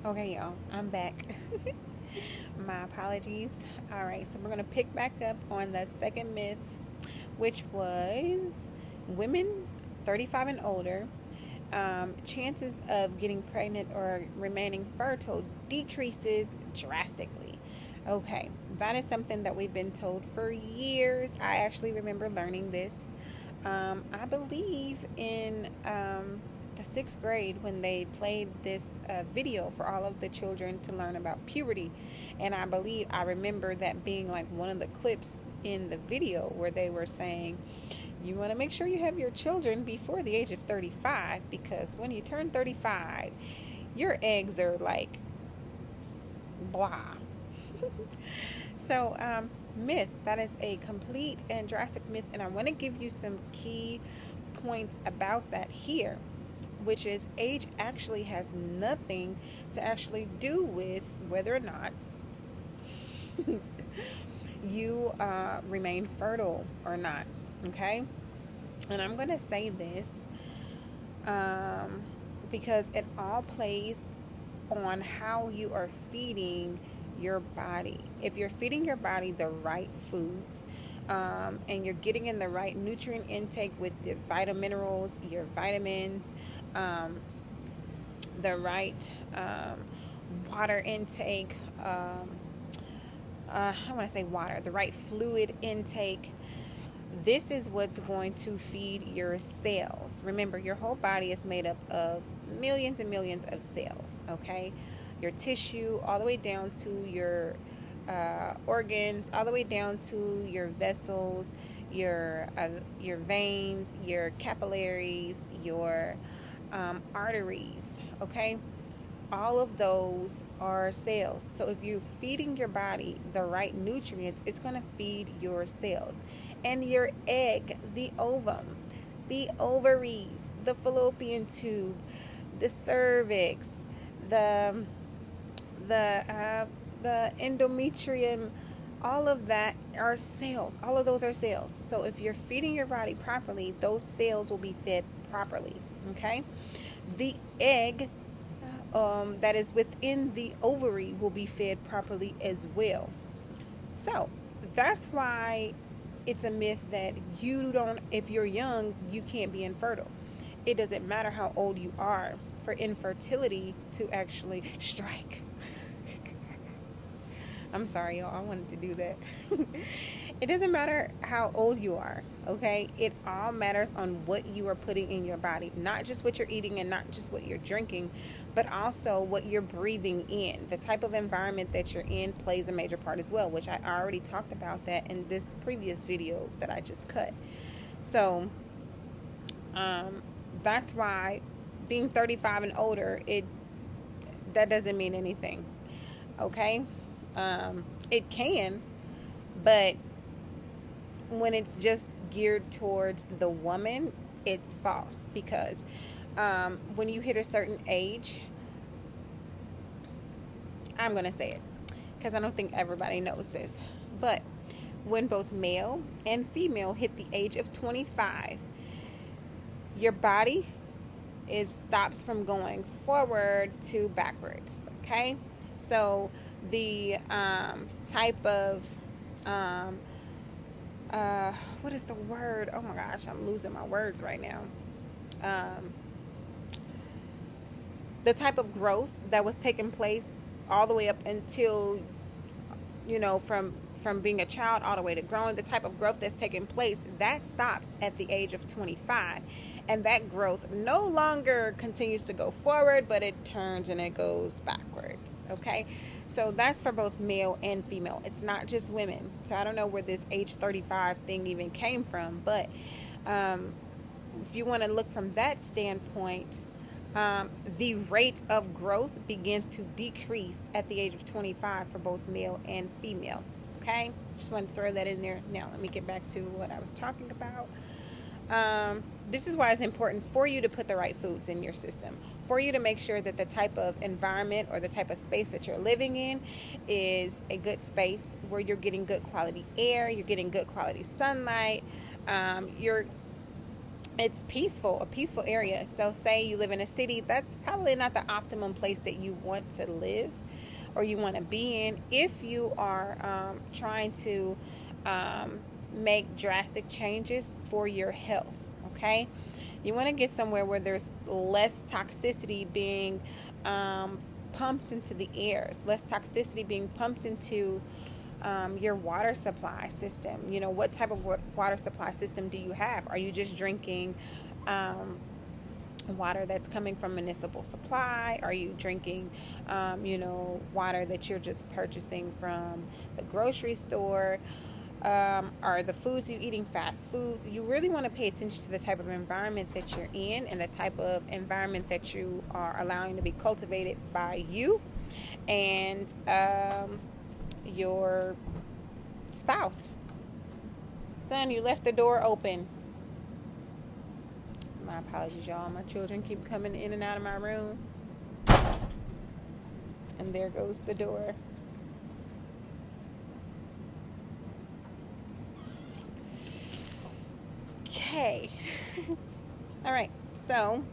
Okay, y'all, I'm back. My apologies. All right, so we're going to pick back up on the second myth, which was women 35 and older, chances of getting pregnant or remaining fertile decreases drastically. Okay, that is something that we've been told for years. I actually remember learning this. I believe in the sixth grade when they played this video for all of the children to learn about puberty. And I remember that being like one of the clips in the video where they were saying, you want to make sure you have your children before the age of 35 because when you turn 35, your eggs are like blah. So, myth, that is a complete and drastic myth. And I want to give you some key points about that here, which is age actually has nothing to actually do with whether or not you remain fertile or not. Okay? And I'm going to say this because it all plays on how you are feeding your body. If you're feeding your body the right foods, and you're getting in the right nutrient intake with your minerals, your vitamins, the right water intake, I want to say water, the right fluid intake. This is what's going to feed your cells. Remember, your whole body is made up of millions and millions of cells, okay? Your tissue, all the way down to your organs, all the way down to your vessels, your veins, your capillaries, your arteries, okay? All of those are cells. So if you're feeding your body the right nutrients, it's going to feed your cells. And your egg, the ovum, the ovaries, the fallopian tube, the cervix, the the endometrium, all of that are cells. All of those are cells. So if you're feeding your body properly, those cells will be fed properly. Okay, the egg that is within the ovary will be fed properly as well. So that's why it's a myth that you don't, if you're young, you can't be infertile. It doesn't matter how old you are for infertility to actually strike. I'm sorry, y'all. I wanted to do that. It doesn't matter how old you are, okay? It all matters on what you are putting in your body. Not just what you're eating and not just what you're drinking, but also what you're breathing in. The type of environment that you're in plays a major part as well, which I already talked about that in this previous video that I just cut. So, that's why being 35 and older, that doesn't mean anything, okay? It can, but when it's just geared towards the woman, it's false because when you hit a certain age, I'm going to say it because I don't think everybody knows this, but when both male and female hit the age of 25, your body stops from going forward to backwards, okay? So the type of what is the word? Oh my gosh, I'm losing my words right now. The type of growth that was taking place all the way up until, from being a child all the way to growing, the type of growth that's taking place, that stops at the age of 25. And that growth no longer continues to go forward, but it turns and it goes backwards, okay? So that's for both male and female. It's not just women. So I don't know where this age 35 thing even came from, but if you want to look from that standpoint, the rate of growth begins to decrease at the age of 25 for both male and female, okay? Just want to throw that in there. Now let me get back to what I was talking about. This is why it's important for you to put the right foods in your system, for you to make sure that the type of environment or the type of space that you're living in is a good space where you're getting good quality air, you're getting good quality sunlight, you're it's peaceful, a peaceful area. So say you live in a city, that's probably not the optimum place that you want to live or you want to be in if you are trying to make drastic changes for your health. Okay, you want to get somewhere where there's less toxicity being pumped into the air, less toxicity being pumped into your water supply system. You know, what type of water supply system do you have? Are you just drinking water that's coming from municipal supply? Are you drinking, water that you're just purchasing from the grocery store? Are the foods you're eating fast foods? You really want to pay attention to the type of environment that you're in and the type of environment that you are allowing to be cultivated by you and your spouse. Son, you left the door open. My apologies, y'all. My children keep coming in and out of my room. And there goes the door. Okay. All right. So,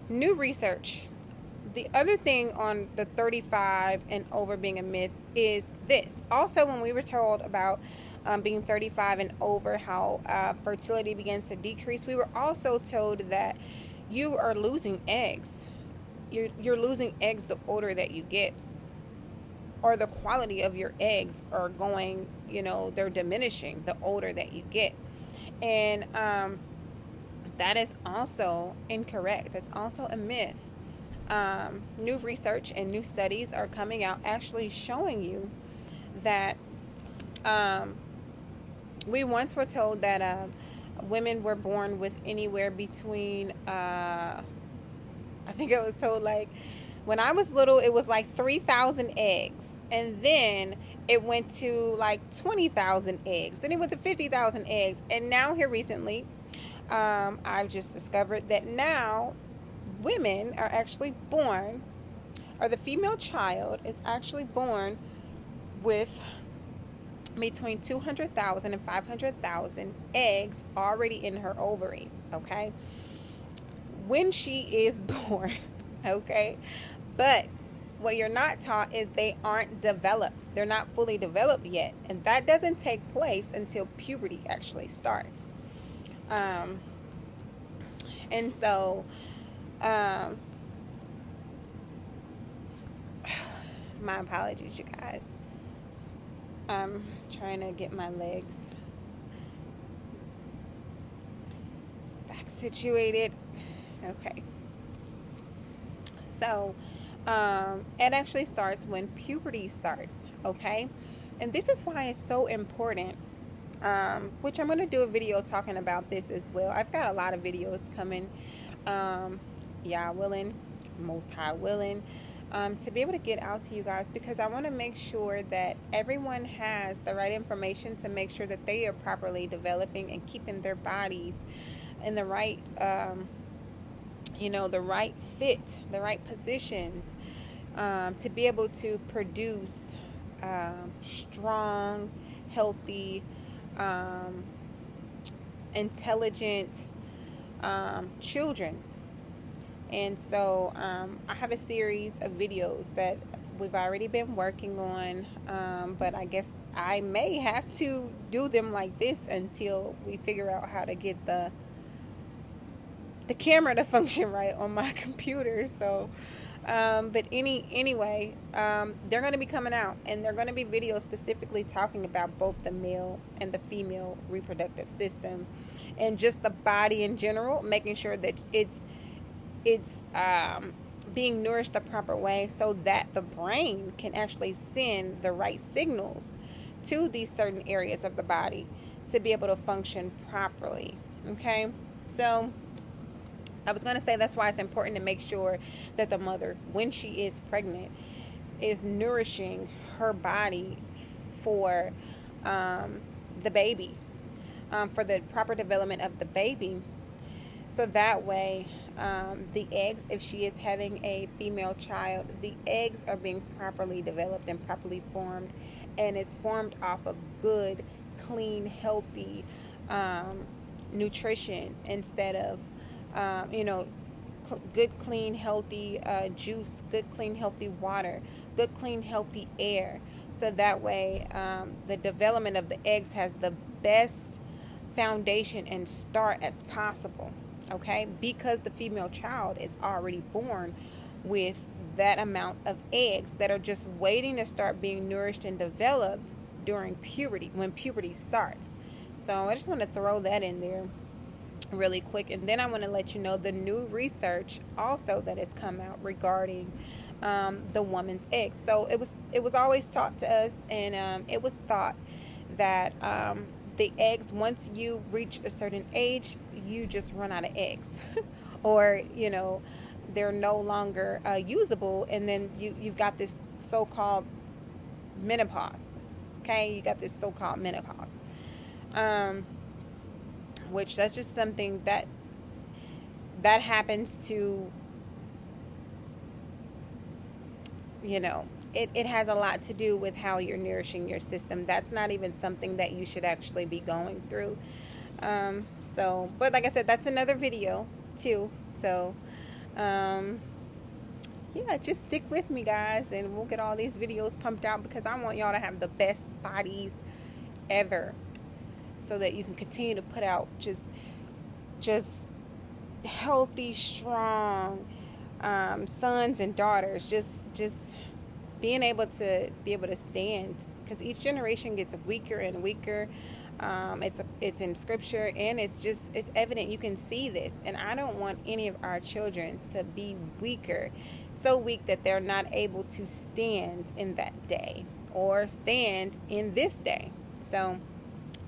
new research. The other thing on the 35 and over being a myth is this. Also, when we were told about being 35 and over, how fertility begins to decrease, we were also told that you are losing eggs. You're losing eggs the older that you get, or the quality of your eggs are going, they're diminishing the older that you get. And that is also incorrect. That's also a myth. New research and new studies are coming out actually showing you that we once were told that women were born with anywhere between, I think I was told, like, when I was little, it was like 3,000 eggs. And then it went to like 20,000 eggs. Then it went to 50,000 eggs. And now here recently, I've just discovered that now women are actually born, or the female child is actually born with between 200,000 and 500,000 eggs already in her ovaries, okay? When she is born, okay? But what you're not taught is they aren't developed. They're not fully developed yet. And that doesn't take place until puberty actually starts. And so, my apologies, you guys. I'm trying to get my legs back situated. Okay. So, it actually starts when puberty starts, okay? And this is why it's so important, which I'm going to do a video talking about this as well. I've got a lot of videos coming, Yah willing, Most High willing, to be able to get out to you guys, because I want to make sure that everyone has the right information to make sure that they are properly developing and keeping their bodies in the right, the right fit, the right positions, to be able to produce strong, healthy, intelligent children. And so I have a series of videos that we've already been working on, but I guess I may have to do them like this until we figure out how to get the camera to function right on my computer. So but anyway, they're going to be coming out, and they're going to be videos specifically talking about both the male and the female reproductive system, and just the body in general, making sure that it's being nourished the proper way, so that the brain can actually send the right signals to these certain areas of the body to be able to function properly. Okay, so I was going to say that's why it's important to make sure that the mother, when she is pregnant, is nourishing her body for the baby, for the proper development of the baby. So that way, the eggs, if she is having a female child, the eggs are being properly developed and properly formed, and it's formed off of good, clean, healthy nutrition instead of, good, clean, healthy juice, good, clean, healthy water, good, clean, healthy air. So that way, the development of the eggs has the best foundation and start as possible. Okay, because the female child is already born with that amount of eggs that are just waiting to start being nourished and developed during puberty, when puberty starts. So I just want to throw that in there really quick, and then I want to let you know the new research also that has come out regarding the woman's eggs. So it was always taught to us, and it was thought that the eggs, once you reach a certain age, you just run out of eggs, or they're no longer usable, and then you've got this so-called menopause. Okay, you got this so-called menopause. Which that's just something that happens to, it has a lot to do with how you're nourishing your system. That's not even something that you should actually be going through. But like I said, that's another video too. So, yeah, just stick with me, guys, and we'll get all these videos pumped out, because I want y'all to have the best bodies ever, so that you can continue to put out just healthy, strong sons and daughters. Just being able to stand, because each generation gets weaker and weaker. It's in scripture, and it's evident. You can see this, and I don't want any of our children to be weaker, so weak that they're not able to stand in that day or stand in this day. So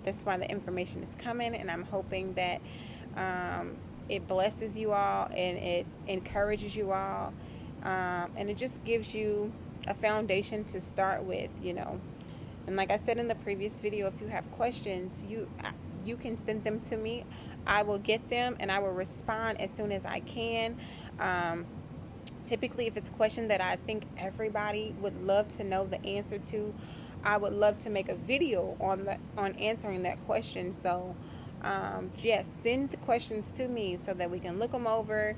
that's why the information is coming, and I'm hoping that it blesses you all, and it encourages you all, and it just gives you a foundation to start with, And like I said in the previous video, if you have questions, you can send them to me. I will get them, and I will respond as soon as I can. Typically, if it's a question that I think everybody would love to know the answer to, I would love to make a video on answering that question. So, yes, send the questions to me so that we can look them over,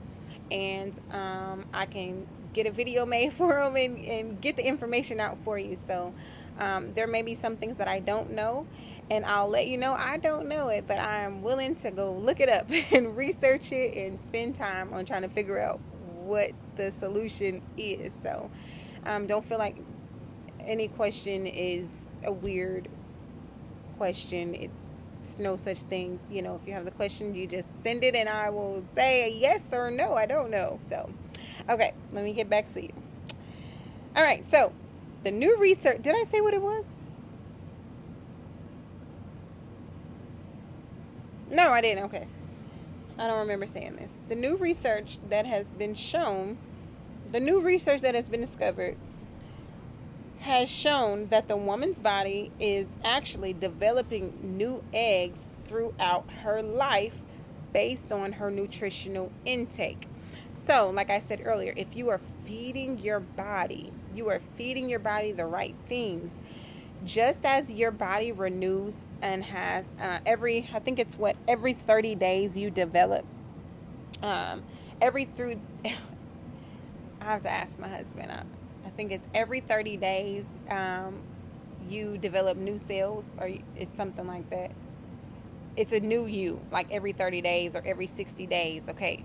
and I can get a video made for them and get the information out for you. So, there may be some things that I don't know, and I'll let you know I don't know it, but I'm willing to go look it up and research it and spend time on trying to figure out what the solution is. So, don't feel like any question is a weird question. It's no such thing. If you have the question, you just send it, and I will say yes or no. I don't know. So, okay, let me get back to you. All right, so the new research, did I say what it was? No, I didn't. Okay. I don't remember saying this. The new research that has been discovered has shown that the woman's body is actually developing new eggs throughout her life based on her nutritional intake. So, like I said earlier, if you are feeding your body the right things, just as your body renews and has every 30 days you develop, I have to ask my husband, I think it's every 30 days you develop new cells, or it's something like that. It's a new you, like every 30 days or every 60 days. Okay,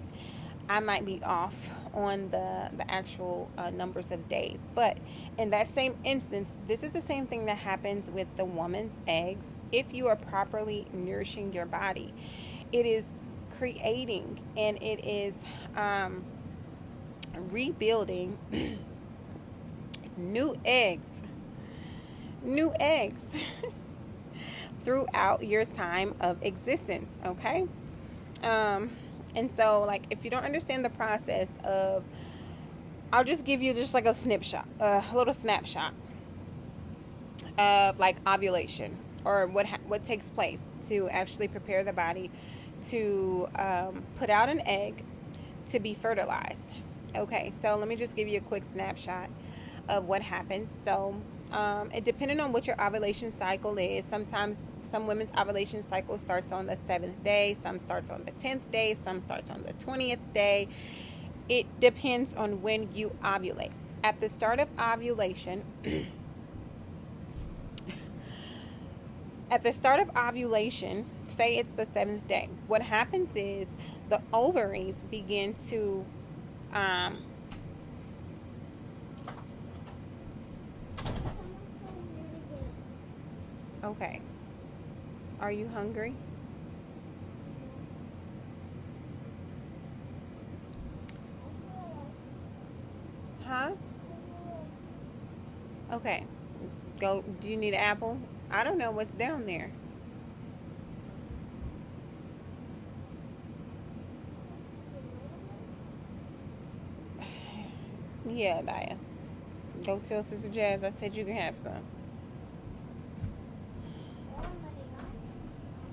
I might be off on the actual numbers of days, but in that same instance, this is the same thing that happens with the woman's eggs. If you are properly nourishing your body, it is creating, and it is rebuilding new eggs throughout your time of existence. Okay, and so, like, if you don't understand the process of, I'll just give you just like a little snapshot of like ovulation, or what takes place to actually prepare the body to put out an egg to be fertilized. Okay, so let me just give you a quick snapshot of what happens. So It depending on what your ovulation cycle is. Sometimes some women's ovulation cycle starts on the 7th day, some starts on the 10th day, some starts on the 20th day. It depends on when you ovulate. At the start of ovulation, say it's the 7th day, what happens is the ovaries begin to okay. Are you hungry? Huh? Okay. Go. Do you need an apple? I don't know what's down there. Yeah, Daya. Go tell Sister Jazz I said you can have some.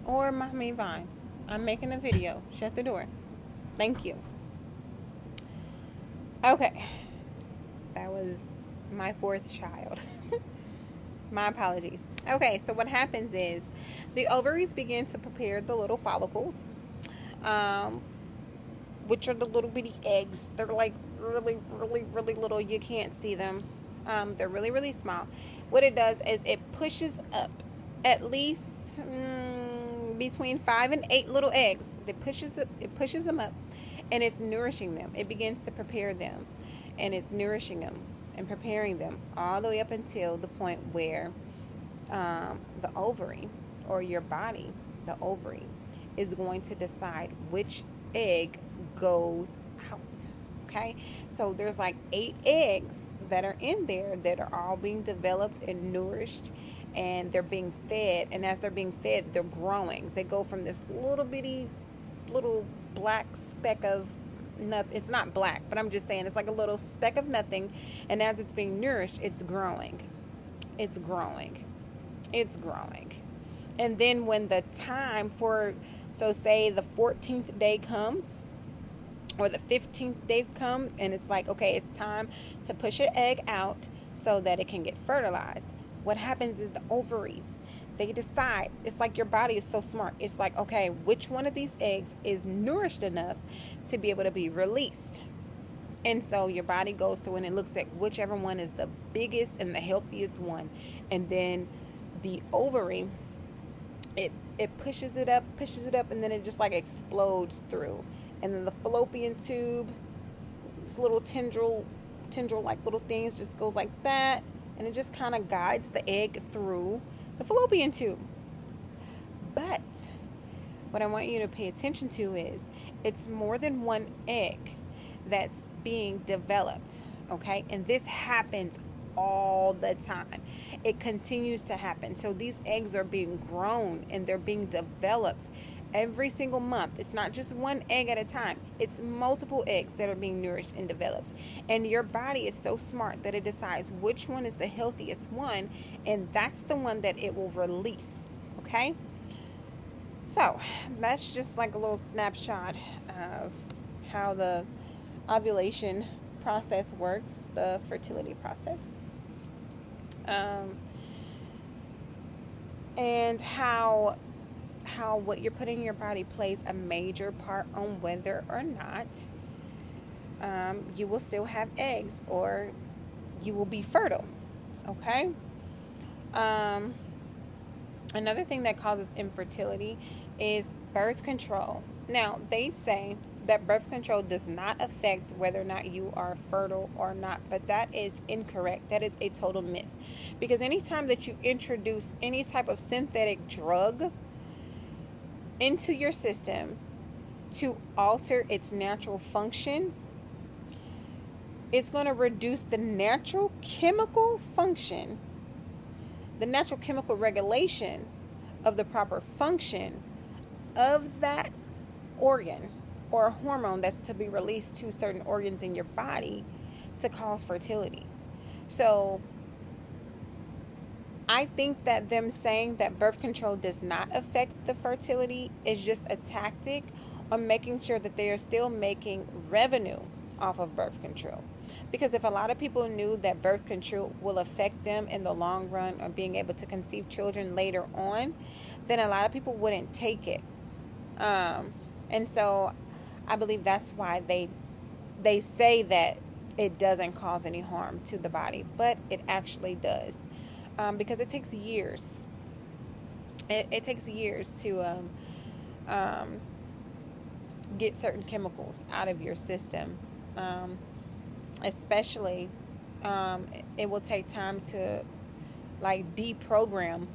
Or Mommy Vine. I'm making a video. Shut the door. Thank you. Okay. That was my 4th child. My apologies. Okay, so what happens is the ovaries begin to prepare the little follicles, which are the little bitty eggs. They're like really, really, really little. You can't see them. They're really, really small. What it does is it pushes up at least between 5 and 8 little eggs. It pushes them up, and it's nourishing them. It begins to prepare them, and it's nourishing them and preparing them all the way up until the point where the ovary, or your body, the ovary, is going to decide which egg goes out. Okay, so there's like 8 eggs that are in there that are all being developed and nourished, and they're being fed, and as they're being fed, they're growing. They go from this little bitty little black speck of nothing. It's not black, but I'm just saying it's like a little speck of nothing, and as it's being nourished, it's growing. And then when the time for, so say the 14th day comes, or the 15th day comes, and it's like, okay, it's time to push an egg out so that it can get fertilized. What happens is the ovaries, they decide. It's like your body is so smart. It's like, okay, which one of these eggs is nourished enough to be able to be released? And so your body goes through and it looks at whichever one is the biggest and the healthiest one. And then the ovary, it pushes it up, and then it just like explodes through. And then the fallopian tube, this little tendril like little things, just goes like that, and it just kind of guides the egg through the fallopian tube. But what I want you to pay attention to is it's more than one egg that's being developed, okay? And this happens all the time. It continues to happen. So these eggs are being grown and they're being developed every single month. It's not just one egg at a time. It's multiple eggs that are being nourished and developed. And your body is so smart that it decides which one is the healthiest one, and that's the one that it will release. Okay? So, that's just like a little snapshot of how the ovulation process works, the fertility process. And how what you're putting in your body plays a major part on whether or not you will still have eggs or you will be fertile. Okay? Another thing that causes infertility is birth control. Now, they say that birth control does not affect whether or not you are fertile or not, but that is incorrect. That is a total myth. Because anytime that you introduce any type of synthetic drug into your system to alter its natural function, it's going to reduce the natural chemical function, the natural chemical regulation of the proper function of that organ or a hormone that's to be released to certain organs in your body to cause fertility. So I think that them saying that birth control does not affect the fertility is just a tactic on making sure that they are still making revenue off of birth control. Because if a lot of people knew that birth control will affect them in the long run of being able to conceive children later on, then a lot of people wouldn't take it. And so I believe that's why they say that it doesn't cause any harm to the body, but it actually does, because it takes years. It takes years to get certain chemicals out of your system. Especially, it will take time to like deprogram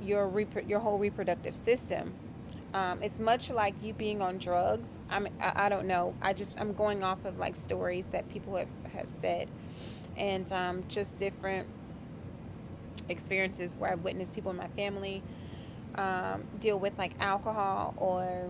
your whole reproductive system. It's much like you being on drugs. I don't know. I'm going off of like stories that people have said, and just different experiences where I've witnessed people in my family deal with like alcohol, or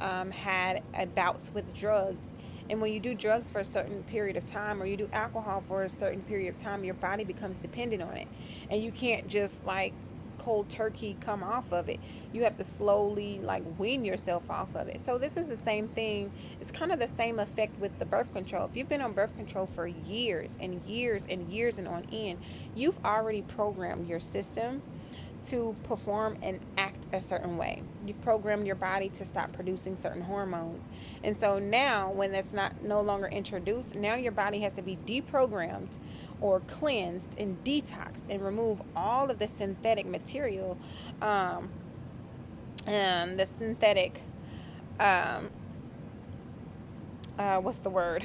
had bouts with drugs. And when you do drugs for a certain period of time, or you do alcohol for a certain period of time, your body becomes dependent on it, and you can't just like cold turkey come off of it. You have to slowly like wean yourself off of it. So this is the same thing. It's kind of the same effect with the birth control. If you've been on birth control for years and years and years and on end, you've already programmed your system to perform and act a certain way. You've programmed your body to stop producing certain hormones. And so now when that's no longer introduced, now your body has to be deprogrammed or cleansed and detoxed and remove all of the synthetic material, and the synthetic what's the word,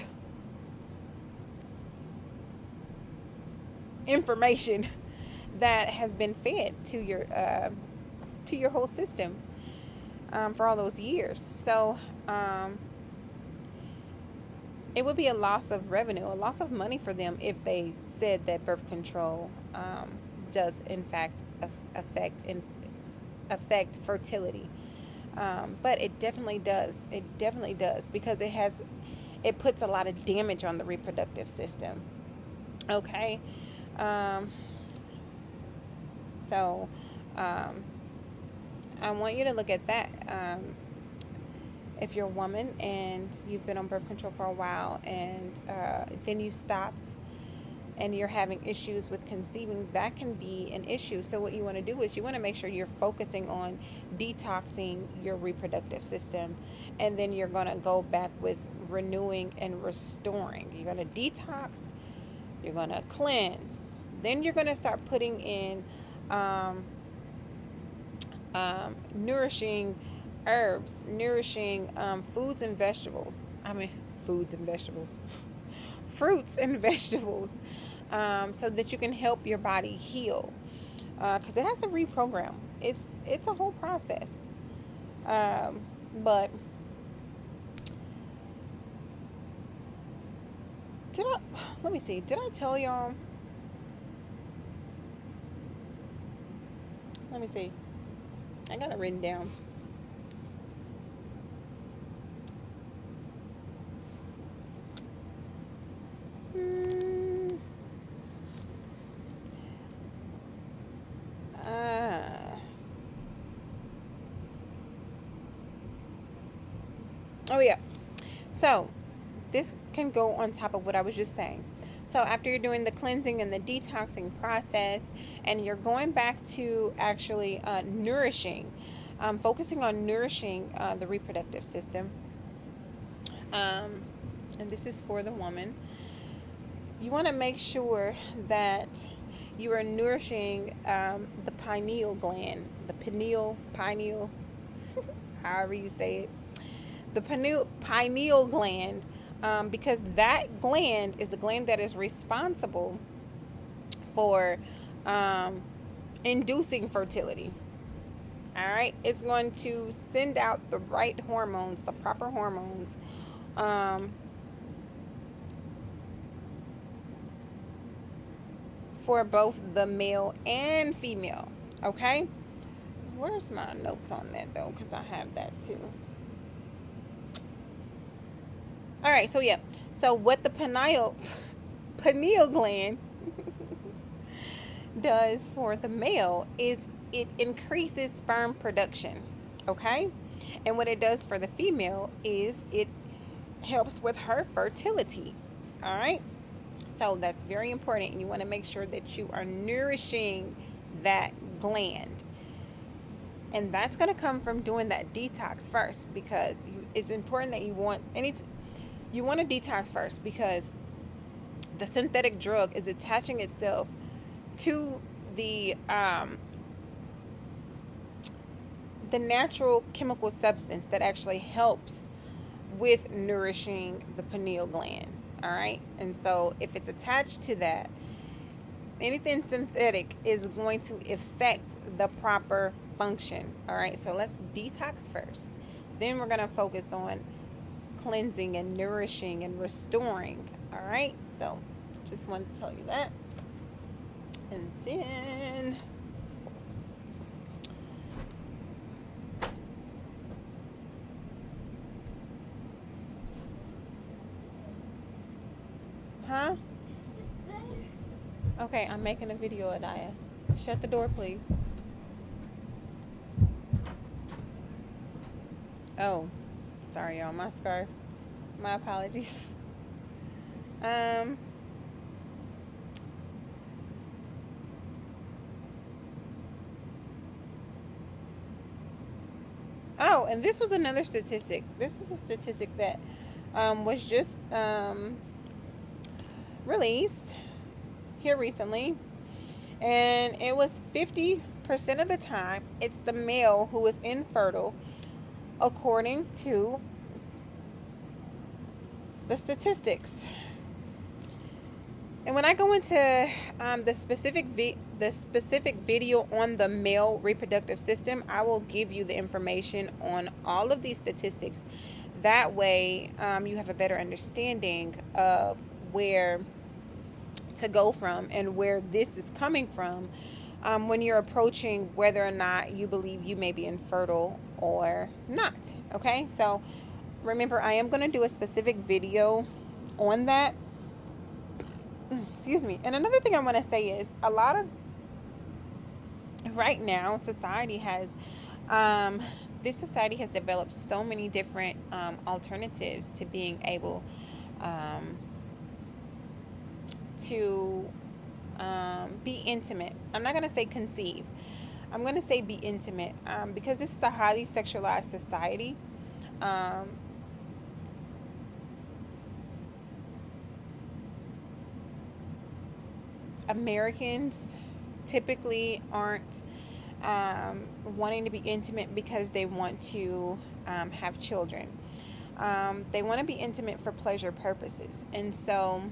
information that has been fed to your whole system for all those years. So it would be a loss of revenue, a loss of money for them if they said that birth control does in fact affect fertility. But it definitely does. It definitely does, because it puts a lot of damage on the reproductive system. Okay. So I want you to look at that. If you're a woman and you've been on birth control for a while, and then you stopped and you're having issues with conceiving, that can be an issue. So what you want to do is you want to make sure you're focusing on detoxing your reproductive system, and then you're going to go back with renewing and restoring. You're going to detox, you're going to cleanse, then you're going to start putting in nourishing herbs, nourishing fruits and vegetables, so that you can help your body heal, because it has to reprogram. It's a whole process, but let me see, did I tell y'all? Let me see, I got it written down. Oh yeah, so this can go on top of what I was just saying. So after you're doing the cleansing and the detoxing process, and you're going back to actually nourishing, focusing on nourishing the reproductive system, and this is for the woman, you want to make sure that you are nourishing the pineal gland, pineal, however you say it, the pineal gland, because that gland is the gland that is responsible for inducing fertility. All right, it's going to send out the right hormones, the proper hormones, for both the male and female. Okay, where's my notes on that though? Because I have that too. All right, so yeah, so what the pineal gland does for the male is it increases sperm production, okay? And what it does for the female is it helps with her fertility. All right. So that's very important. You want to make sure that you are nourishing that gland. And that's going to come from doing that detox first, because it's important that you want to detox first, because the synthetic drug is attaching itself to the natural chemical substance that actually helps with nourishing the pineal gland. All right. And so if it's attached to that, anything synthetic is going to affect the proper function. All right. So let's detox first. Then we're going to focus on cleansing and nourishing and restoring. All right. So just wanted to tell you that. And then huh? Okay, I'm making a video, Adaya. Shut the door, please. Oh, sorry, y'all. My scarf. My apologies. Oh, and this was another statistic. This is a statistic that was just released here recently, and it was 50% of the time it's the male who is infertile, according to the statistics. And when I go into the specific video on the male reproductive system, I will give you the information on all of these statistics. That way, you have a better understanding of where to go from and where this is coming from when you're approaching whether or not you believe you may be infertile or not. Okay, so remember, I am going to do a specific video on that. Excuse me. And another thing I want to say is right now, society has developed so many different alternatives to being able to be intimate. I'm not going to say conceive. I'm going to say be intimate, because this is a highly sexualized society. Americans typically aren't wanting to be intimate because they want to have children. They want to be intimate for pleasure purposes. And so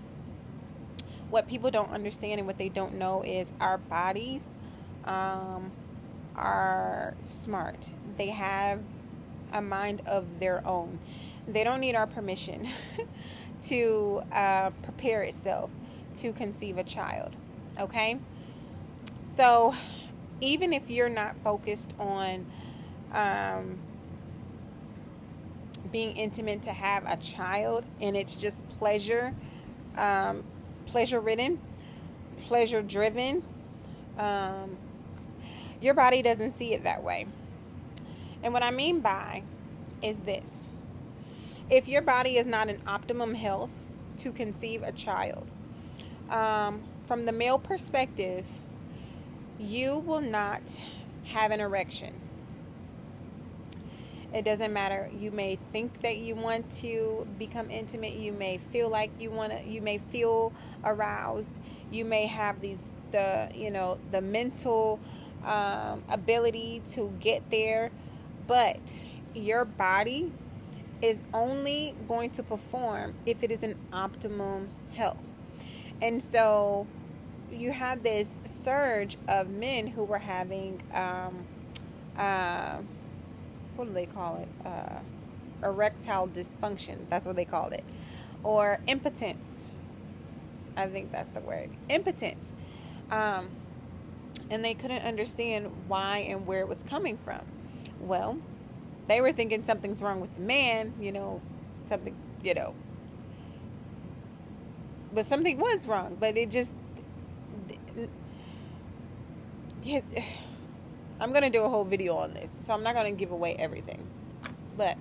what people don't understand and what they don't know is our bodies are smart. They have a mind of their own. They don't need our permission to prepare itself to conceive a child. Okay? So even if you're not focused on being intimate to have a child, and it's just pleasure ridden, pleasure driven, your body doesn't see it that way. And what I mean by is this: if your body is not in optimum health to conceive a child, from the male perspective, you will not have an erection. It doesn't matter. You may think that you want to become intimate. You may feel like you may feel aroused. You may have the mental ability to get there, but your body is only going to perform if it is in optimum health. And so you had this surge of men who were having what do they call it? Erectile dysfunction. That's what they called it. Or impotence. I think that's the word. Impotence. And they couldn't understand why and where it was coming from. Well, they were thinking something's wrong with the man, something, but something was wrong. But it just, I'm going to do a whole video on this, so I'm not going to give away everything. But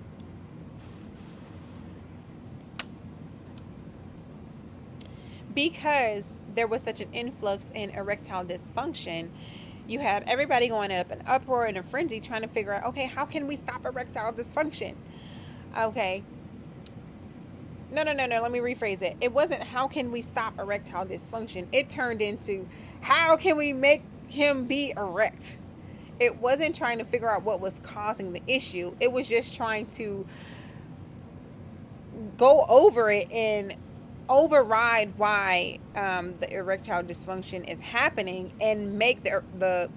because there was such an influx in erectile dysfunction, you had everybody going up in uproar and a frenzy trying to figure out, okay, how can we stop erectile dysfunction? Okay. No. Let me rephrase it. It wasn't how can we stop erectile dysfunction. It turned into how can we make him be erect. It wasn't trying to figure out what was causing the issue. It was just trying to go over it and override why the erectile dysfunction is happening and make the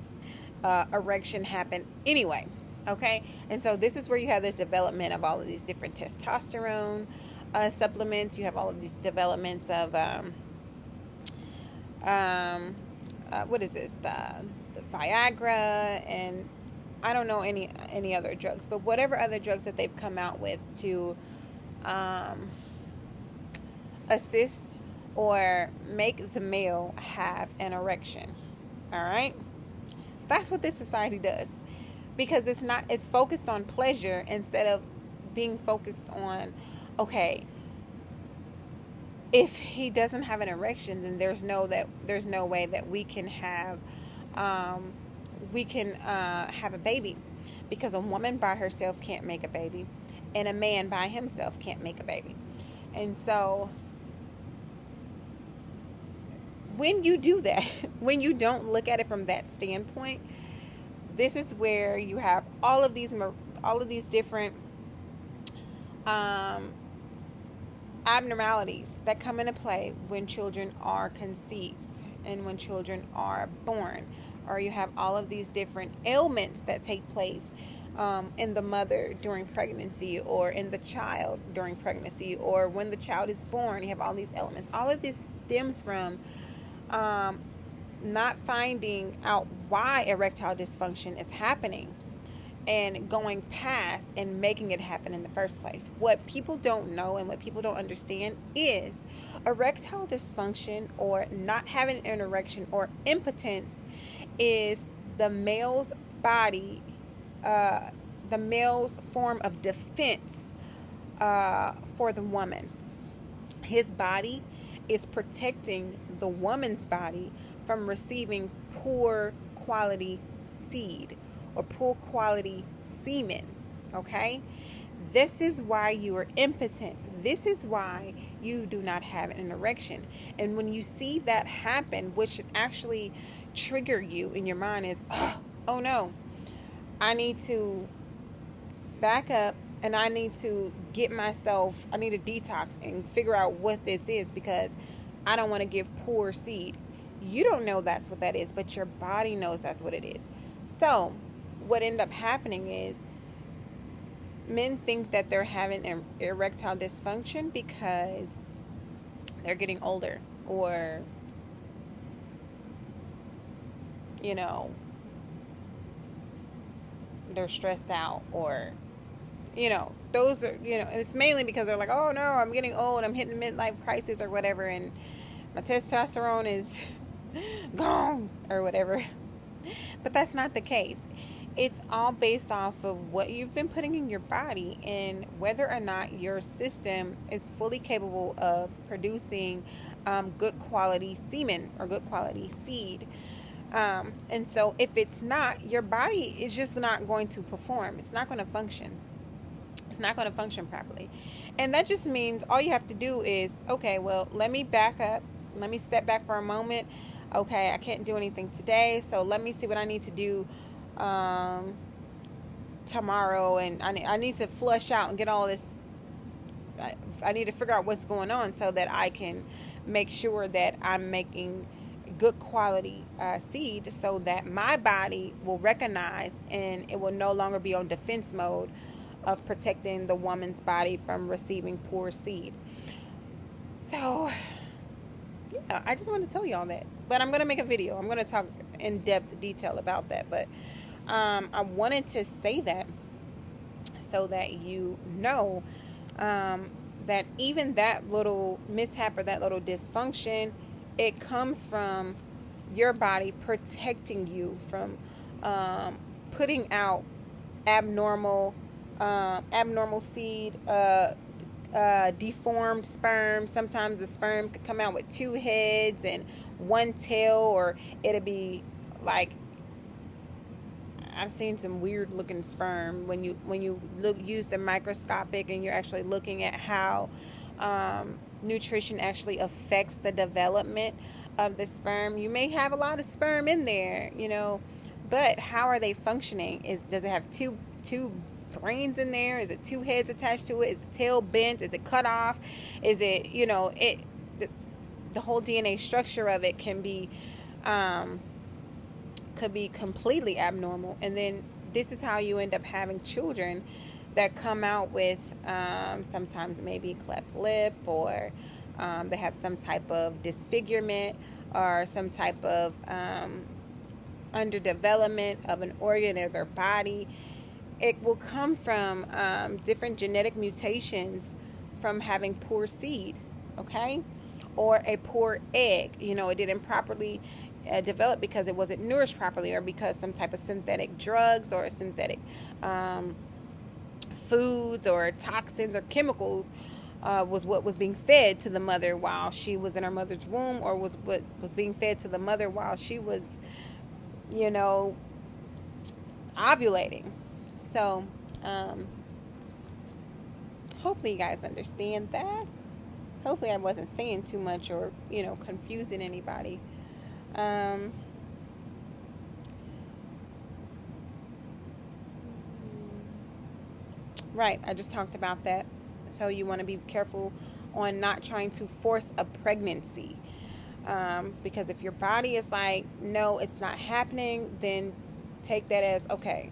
erection happen anyway. Okay, and so this is where you have this development of all of these different testosterone supplements. You have all of these developments of what is this, the Viagra, and I don't know any other drugs, but whatever other drugs that they've come out with to assist or make the male have an erection. All right, that's what this society does, because it's focused on pleasure instead of being focused on, okay, if he doesn't have an erection, then there's no way that we can have a baby, because a woman by herself can't make a baby and a man by himself can't make a baby. And so when you do that, when you don't look at it from that standpoint, this is where you have all of these different abnormalities that come into play when children are conceived and when children are born, or you have all of these different ailments that take place in the mother during pregnancy, or in the child during pregnancy, or when the child is born. You have all these elements. All of this stems from not finding out why erectile dysfunction is happening and going past and making it happen in the first place. What people don't know and what people don't understand is erectile dysfunction, or not having an erection, or impotence, is the male's body, the male's form of defense for the woman. His body is protecting the woman's body from receiving poor quality seed or poor quality semen. Okay, this is why you are impotent. This is why you do not have an erection. And when you see that happen, which should actually trigger you in your mind, is oh no, I need to back up and I need to I need to detox and figure out what this is, because I don't want to give poor seed. You don't know that's what that is, but your body knows that's what it is. So what ended up happening is men think that they're having an erectile dysfunction because they're getting older, or they're stressed out, or those are, it's mainly because they're like, oh no, I'm getting old, I'm hitting midlife crisis or whatever, and my testosterone is gone or whatever. But that's not the case. It's all based off of what you've been putting in your body and whether or not your system is fully capable of producing good quality semen or good quality seed. And so if it's not, your body is just not going to perform. It's not going to function. It's not going to function properly. And that just means all you have to do is, okay, well, let me back up. Let me step back for a moment. Okay, I can't do anything today, so let me see what I need to do tomorrow. And I need to flush out and get all this. I need to figure out what's going on so that I can make sure that I'm making good quality seed, so that my body will recognize and it will no longer be on defense mode of protecting the woman's body from receiving poor seed. So yeah, I just wanted to tell you all that. But I'm going to make a video. I'm going to talk in depth detail about that. But I wanted to say that so that you know that even that little mishap or that little dysfunction, it comes from your body protecting you from putting out abnormal seed, deformed sperm. Sometimes the sperm could come out with 2 heads and 1 tail, or it'll be like, I've seen some weird looking sperm when you use the microscopic and you're actually looking at how nutrition actually affects the development of the sperm. You may have a lot of sperm in there, but how are they functioning? Does it have two brains in there? Is it 2 heads attached to it? Is the tail bent? Is it cut off? Is it, the whole DNA structure of it could be completely abnormal. And then this is how you end up having children that come out with sometimes maybe cleft lip, or they have some type of disfigurement, or some type of underdevelopment of an organ of their body. It will come from different genetic mutations from having poor seed, okay? Or a poor egg. It didn't properly develop because it wasn't nourished properly, or because some type of synthetic drugs or synthetic foods or toxins or chemicals was what was being fed to the mother while she was in her mother's womb, or was what was being fed to the mother while she was, ovulating. So, hopefully you guys understand that. Hopefully I wasn't saying too much or, confusing anybody. Right, I just talked about that. So you want to be careful on not trying to force a pregnancy. Because if your body is like, no, it's not happening, then take that as, okay,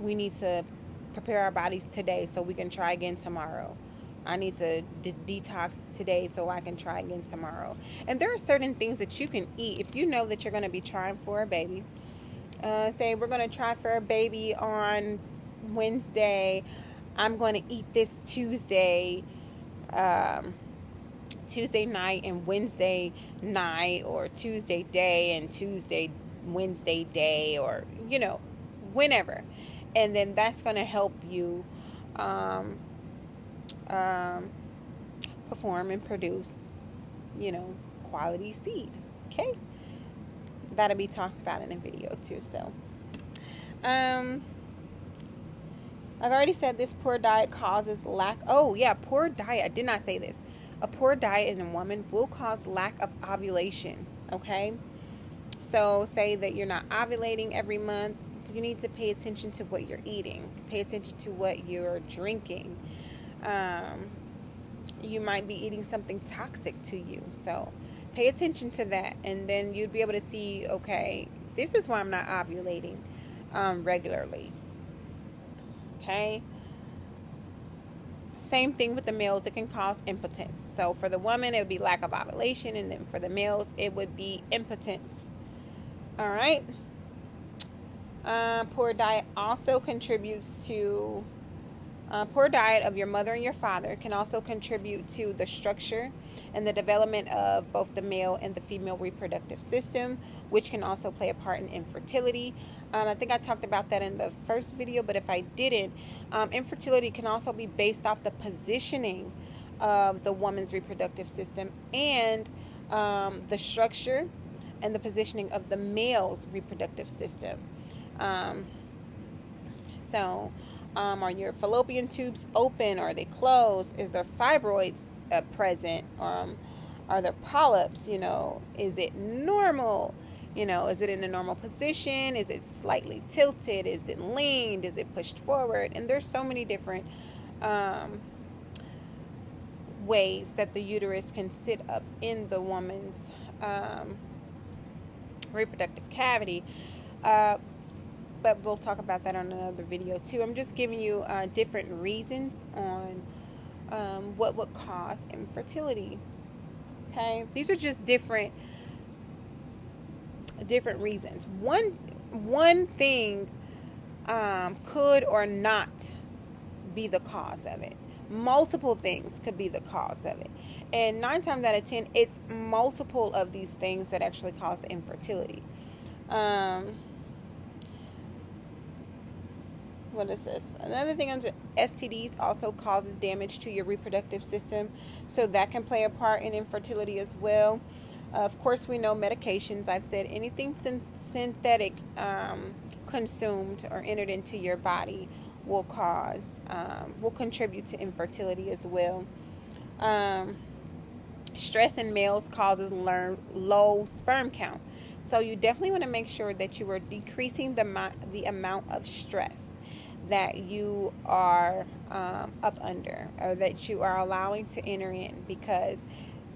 we need to prepare our bodies today so we can try again tomorrow. I need to detox today so I can try again tomorrow. And there are certain things that you can eat if you know that you're going to be trying for a baby. Say we're going to try for a baby on Wednesday. I'm going to eat this Tuesday night and Wednesday night, or Tuesday day and Wednesday day, or whenever. And then that's going to help you perform and produce quality seed. Okay, that'll be talked about in a video too. So I've already said this. Poor diet causes lack. Oh yeah, poor diet, I did not say this. A poor diet in a woman will cause lack of ovulation. Okay, so say that you're not ovulating every month. You need to pay attention to what you're eating. Pay attention to what you're drinking. You might be eating something toxic to you, so pay attention to that, and then you'd be able to see, okay, this is why I'm not ovulating regularly. Okay, same thing with the males. It can cause impotence. So for the woman, it would be lack of ovulation, and then for the males, it would be impotence. All right. Poor diet also contributes to poor diet of your mother and your father can also contribute to the structure and the development of both the male and the female reproductive system, which can also play a part in infertility. I think I talked about that in the first video, but if I didn't, infertility can also be based off the positioning of the woman's reproductive system and the structure and the positioning of the male's reproductive system. Are your fallopian tubes open? Are they closed? Is there fibroids present? Are there polyps? Is it normal? Is it in a normal position? Is it slightly tilted? Is it leaned? Is it pushed forward? And there's so many different ways that the uterus can sit up in the woman's reproductive cavity. But we'll talk about that on another video too. I'm just giving you different reasons on what would cause infertility. Okay, these are just different reasons. One thing could or not be the cause of it. Multiple things could be the cause of it, and 9 times out of 10, it's multiple of these things that actually cause the infertility. what is this? Another thing under STDs also causes damage to your reproductive system, so that can play a part in infertility as well. Of course, we know medications. I've said anything synthetic consumed or entered into your body will contribute to infertility as well. Stress in males causes low sperm count. So you definitely want to make sure that you are decreasing the amount of stress that you are up under, or that you are allowing to enter in, because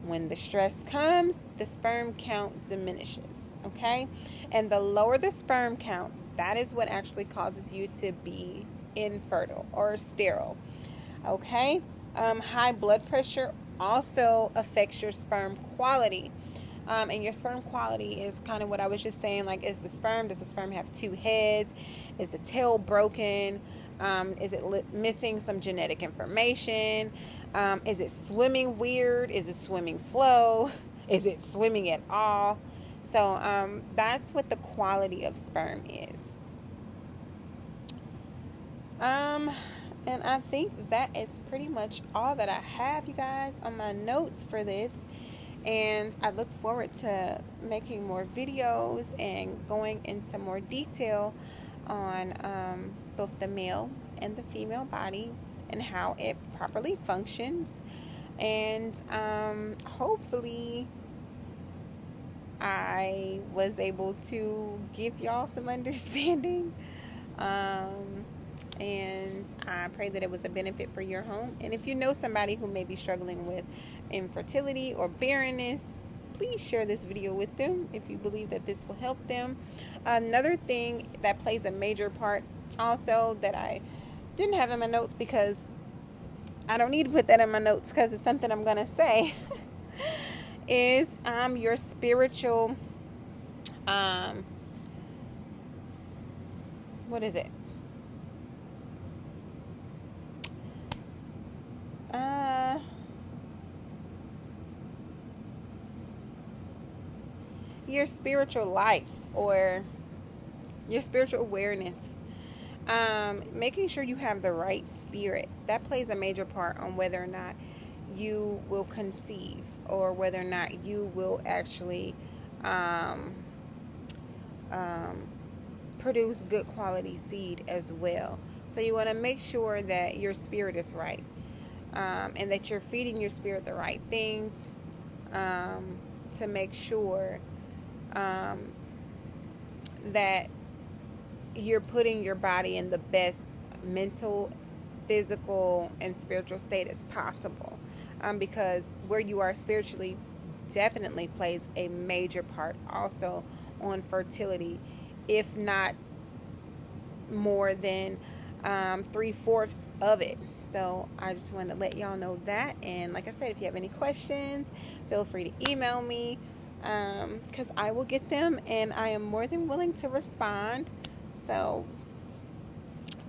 when the stress comes, the sperm count diminishes, okay? And the lower the sperm count, that is what actually causes you to be infertile or sterile, okay? High blood pressure also affects your sperm quality. And your sperm quality is kind of what I was just saying, like, does the sperm have two heads? Is the tail broken? Is it missing some genetic information? Is it swimming weird? Is it swimming slow? Is it swimming at all? So that's what the quality of sperm is. And I think that is pretty much all that I have, you guys, on my notes for this. And I look forward to making more videos and going into more detail on both the male and the female body and how it properly functions. And hopefully I was able to give y'all some understanding. And I pray that it was a benefit for your home. And if you know somebody who may be struggling with infertility or barrenness, please share this video with them if you believe that this will help them. Another thing that plays a major part also, that I didn't have in my notes because I don't need to put that in my notes because it's something I'm going to say, is your spiritual, what is it? Your spiritual life or your spiritual awareness. Making sure you have the right spirit, that plays a major part on whether or not you will conceive, or whether or not you will actually produce good quality seed as well. So you want to make sure that your spirit is right, and that you're feeding your spirit the right things, to make sure that you're putting your body in the best mental, physical, and spiritual state as possible, because where you are spiritually definitely plays a major part also on fertility, if not more than 3/4 of it. So I just want to let y'all know that. And like I said, if you have any questions, feel free to email me, because I will get them, and I am more than willing to respond. So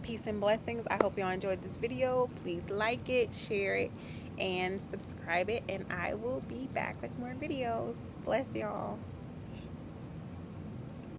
peace and blessings. I hope y'all enjoyed this video. Please like it, share it, and subscribe it, and I will be back with more videos. Bless y'all.